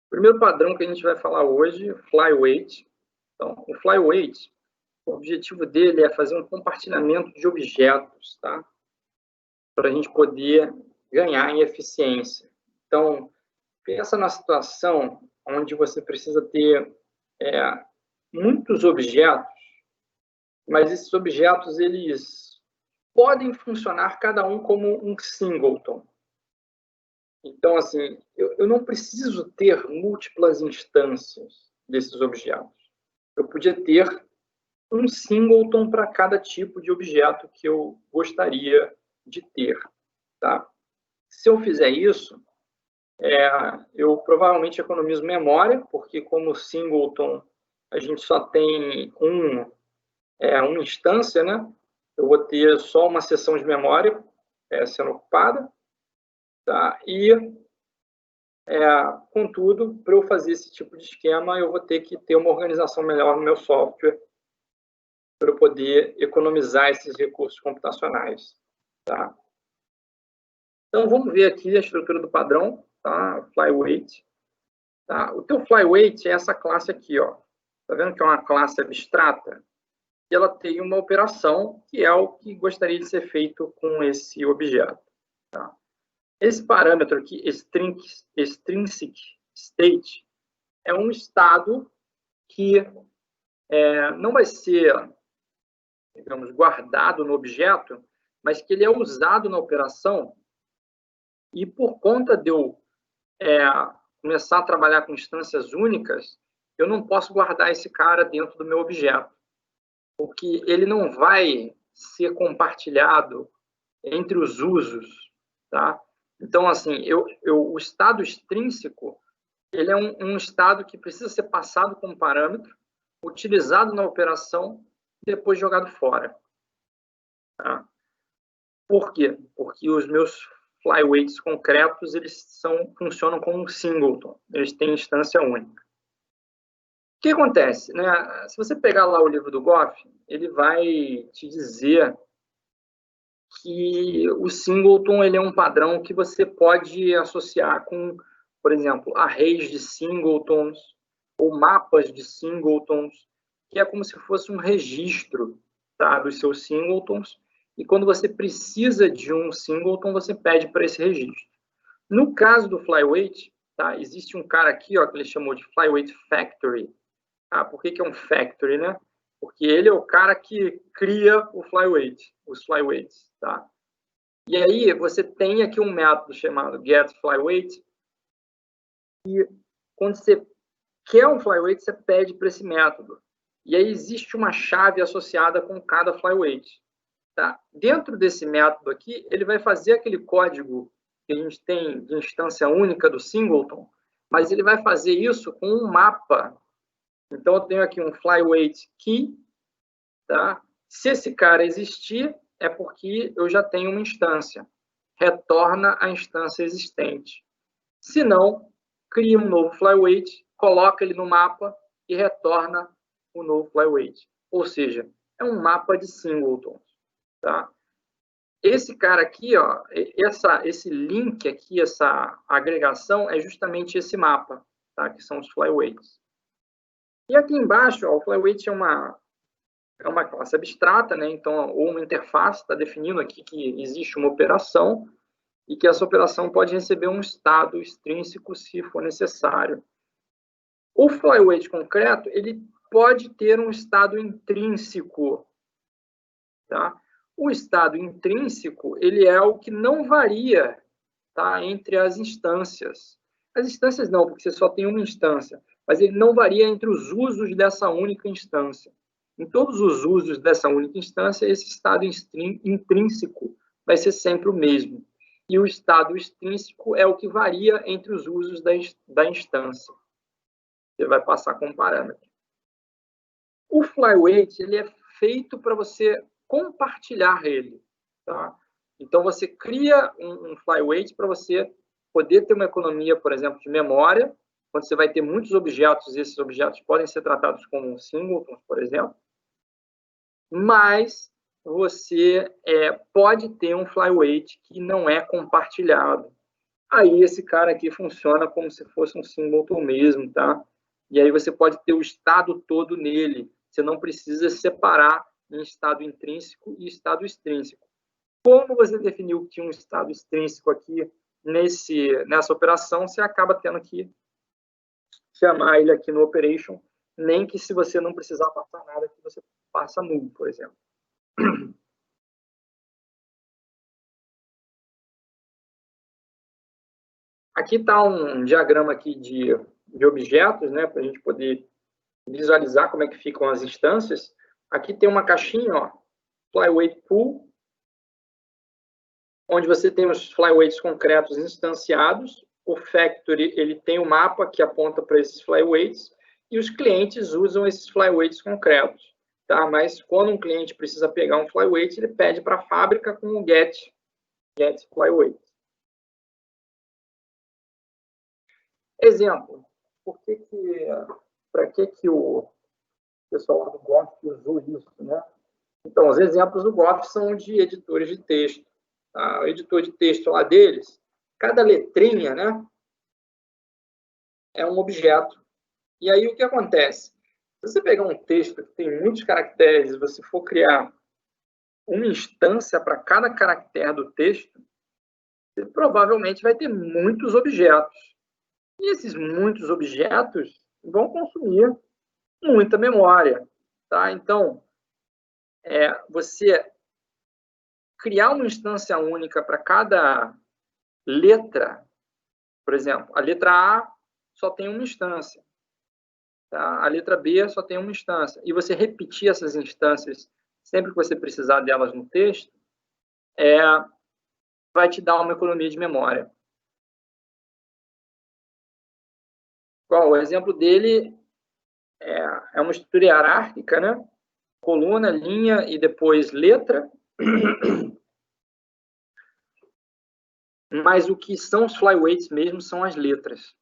O primeiro padrão que a gente vai falar hoje, flyweight. Então, o flyweight, o objetivo dele é fazer um compartilhamento de objetos, tá? Para a gente poder ganhar em eficiência. Então, pensa na situação onde você precisa ter muitos objetos, mas esses objetos, eles podem funcionar cada um como um singleton. Então, assim, eu não preciso ter múltiplas instâncias desses objetos. Eu podia ter um singleton para cada tipo de objeto que eu gostaria de ter, tá? Se eu fizer isso, eu provavelmente economizo memória, porque como singleton a gente só tem uma instância, né? Eu vou ter só uma seção de memória sendo ocupada, tá? E, contudo, para eu fazer esse tipo de esquema, eu vou ter que ter uma organização melhor no meu software para eu poder economizar esses recursos computacionais, tá? Então, vamos ver aqui a estrutura do padrão, tá? Flyweight. Tá? O teu flyweight é essa classe aqui, ó. Tá vendo que é uma classe abstrata? E ela tem uma operação que é o que gostaria de ser feito com esse objeto. Tá? Esse parâmetro aqui, extrinsic state, é um estado que não vai ser, digamos, guardado no objeto, mas que ele é usado na operação. E por conta de eu começar a trabalhar com instâncias únicas, eu não posso guardar esse cara dentro do meu objeto, porque ele não vai ser compartilhado entre os usos, tá? Então, assim, o estado extrínseco, ele é um estado que precisa ser passado como parâmetro, utilizado na operação e depois jogado fora. Tá? Por quê? Porque os meus flyweights concretos, eles funcionam como um singleton, eles têm instância única. O que acontece? Né? Se você pegar lá o livro do Goff, ele vai te dizer que o singleton ele é um padrão que você pode associar com, por exemplo, arrays de singletons ou mapas de singletons, que é como se fosse um registro, tá, dos seus singletons, e quando você precisa de um singleton, você pede para esse registro. No caso do flyweight, tá, existe um cara aqui, ó, que ele chamou de flyweight factory. Por que é um factory, né? Porque ele é o cara que cria o flyweight, os flyweights, tá? E aí você tem aqui um método chamado getFlyweight, e quando você quer um flyweight, você pede para esse método. E aí existe uma chave associada com cada flyweight. Tá? Dentro desse método aqui, ele vai fazer aquele código que a gente tem de instância única do singleton, mas ele vai fazer isso com um mapa. Então, eu tenho aqui um flyweight key, tá? Se esse cara existir, é porque eu já tenho uma instância. Retorna a instância existente. Se não, cria um novo flyweight, coloca ele no mapa e retorna o novo flyweight. Ou seja, é um mapa de singletons. Tá? Esse cara aqui, ó, esse link aqui, essa agregação, é justamente esse mapa, tá? Que são os flyweights. E aqui embaixo, ó, o flyweight é uma classe abstrata, né? Então, ou uma interface, está definindo aqui que existe uma operação e que essa operação pode receber um estado extrínseco se for necessário. O flyweight concreto, ele pode ter um estado intrínseco, tá? O estado intrínseco, ele é o que não varia, tá, entre as instâncias. As instâncias não, porque você só tem uma instância, mas ele não varia entre os usos dessa única instância. Em todos os usos dessa única instância, esse estado intrínseco vai ser sempre o mesmo. E o estado extrínseco é o que varia entre os usos da instância. Você vai passar como parâmetro. O flyweight, ele é feito para você compartilhar ele, tá? Então, você cria um flyweight para você poder ter uma economia, por exemplo, de memória, quando você vai ter muitos objetos, esses objetos podem ser tratados como singletons, por exemplo, mas você pode ter um flyweight que não é compartilhado. aí esse cara aqui funciona como se fosse um singleton mesmo, tá? E aí você pode ter o estado todo nele. Você não precisa separar em estado intrínseco e estado extrínseco. Como você definiu que tinha um estado extrínseco aqui nessa operação, você acaba tendo que chamar ele aqui no operation, nem que se você não precisar passar nada, que você passa null, por exemplo. Aqui está um diagrama aqui de objetos, né, para a gente poder visualizar como é que ficam as instâncias. Aqui tem uma caixinha, ó, flyweight pool, onde você tem os flyweights concretos instanciados. O factory ele tem um mapa que aponta para esses flyweights e os clientes usam esses flyweights concretos, tá? Mas quando um cliente precisa pegar um flyweight, ele pede para a fábrica com o get flyweight. Exemplo, para que o pessoal lá do Goff usou isso, né? Então, os exemplos do Goff são de editores de texto. Tá? O editor de texto lá deles, cada letrinha, né, é um objeto. E aí o que acontece? Se você pegar um texto que tem muitos caracteres e você for criar uma instância para cada caractere do texto, você provavelmente vai ter muitos objetos. E esses muitos objetos vão consumir muita memória. Tá? Então, você criar uma instância única para cada letra, por exemplo, a letra A só tem uma instância, tá? A letra B só tem uma instância, e você repetir essas instâncias sempre que você precisar delas no texto, vai te dar uma economia de memória. Bom, o exemplo dele é uma estrutura hierárquica, né? Coluna, linha e depois letra. Mas o que são os flyweights mesmo são as letras,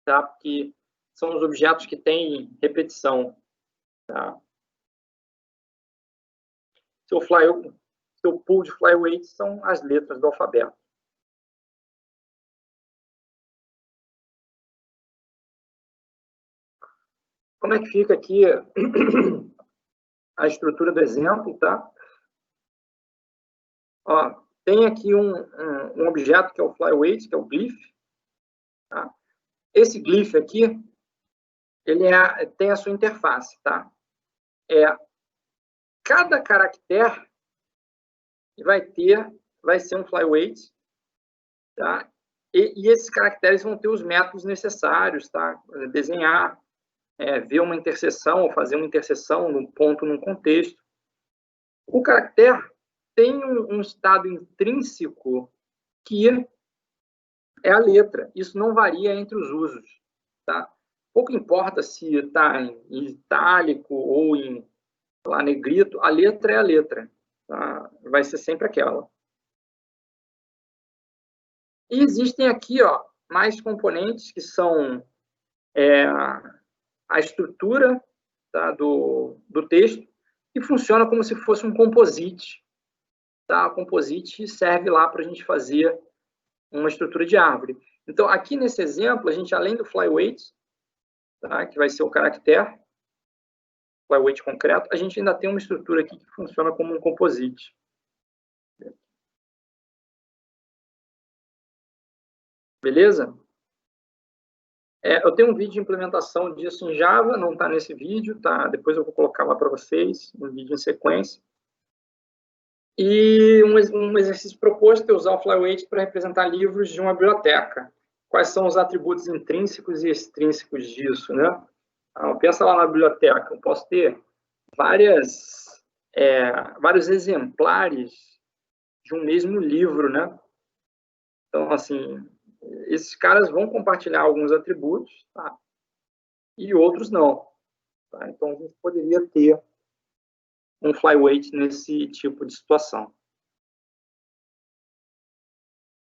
tá? Porque são os objetos que têm repetição, tá? Seu pool de flyweights são as letras do alfabeto. Como é que fica aqui a estrutura do exemplo, tá? Ó, tem aqui um objeto que é o flyweight, que é o glyph. Tá? Esse glyph aqui, ele tem a sua interface, tá? Cada caractere vai ser um flyweight, tá? E esses caracteres vão ter os métodos necessários, tá? Desenhar, ver uma interseção ou fazer uma interseção num ponto, num contexto. O caractere tem um estado intrínseco que é a letra. Isso não varia entre os usos, tá? Pouco importa se está em itálico ou em lá, negrito, a letra é a letra, tá? Vai ser sempre aquela. E existem aqui, ó, mais componentes que são a estrutura, tá, do texto, que funciona como se fosse um composite. Tá? O composite serve lá para a gente fazer uma estrutura de árvore. Então, aqui nesse exemplo, a gente, além do flyweight, tá, que vai ser o caractere, flyweight concreto, a gente ainda tem uma estrutura aqui que funciona como um composite. Beleza? Eu tenho um vídeo de implementação disso em Java, não está nesse vídeo, tá? Depois eu vou colocar lá para vocês, um vídeo em sequência. E um exercício proposto é usar o flyweight para representar livros de uma biblioteca. Quais são os atributos intrínsecos e extrínsecos disso, né? Então, pensa lá na biblioteca, eu posso ter vários exemplares de um mesmo livro, né? Então, assim, esses caras vão compartilhar alguns atributos, tá? E outros não. Tá? Então, a gente poderia ter um flyweight nesse tipo de situação.